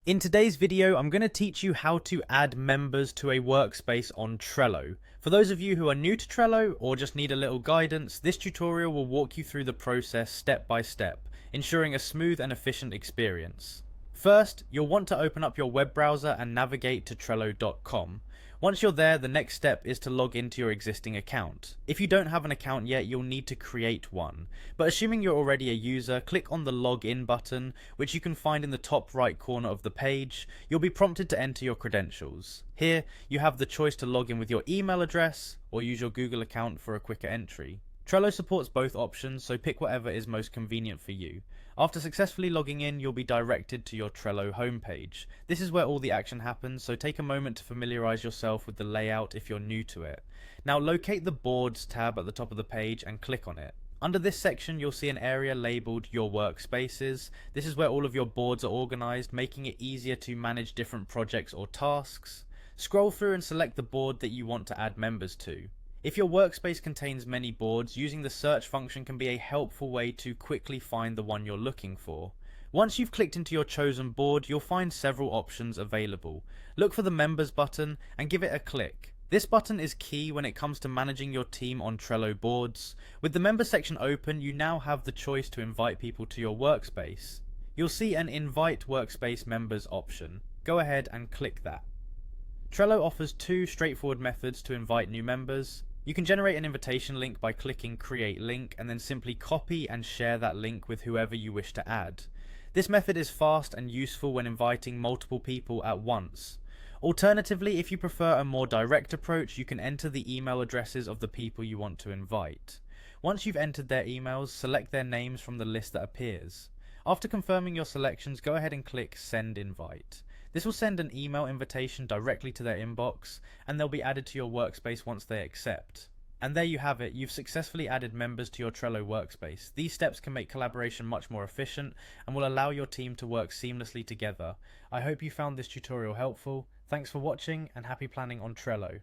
In today's video, I'm going to teach you how to add members to a workspace on Trello. For those of you who are new to Trello or just need a little guidance, this tutorial will walk you through the process step by step, ensuring a smooth and efficient experience. First, you'll want to open up your web browser and navigate to Trello.com. Once you're there, the next step is to log into your existing account. If you don't have an account yet, you'll need to create one. But assuming you're already a user, click on the login button, which you can find in the top right corner of the page. You'll be prompted to enter your credentials. Here, you have the choice to log in with your email address or use your Google account for a quicker entry. Trello supports both options, so pick whatever is most convenient for you. After successfully logging in, you'll be directed to your Trello homepage. This is where all the action happens, so take a moment to familiarize yourself with the layout if you're new to it. Now locate the Boards tab at the top of the page and click on it. Under this section, you'll see an area labeled Your Workspaces. This is where all of your boards are organized, making it easier to manage different projects or tasks. Scroll through and select the board that you want to add members to. If your workspace contains many boards, using the search function can be a helpful way to quickly find the one you're looking for. Once you've clicked into your chosen board, you'll find several options available. Look for the Members button and give it a click. This button is key when it comes to managing your team on Trello boards. With the Members section open, you now have the choice to invite people to your workspace. You'll see an Invite Workspace Members option. Go ahead and click that. Trello offers two straightforward methods to invite new members. You can generate an invitation link by clicking Create Link and then simply copy and share that link with whoever you wish to add. This method is fast and useful when inviting multiple people at once. Alternatively, if you prefer a more direct approach, you can enter the email addresses of the people you want to invite. Once you've entered their emails, select their names from the list that appears. After confirming your selections, go ahead and click Send Invite. This will send an email invitation directly to their inbox, and they'll be added to your workspace once they accept. And there you have it, you've successfully added members to your Trello workspace. These steps can make collaboration much more efficient and will allow your team to work seamlessly together. I hope you found this tutorial helpful. Thanks for watching and happy planning on Trello.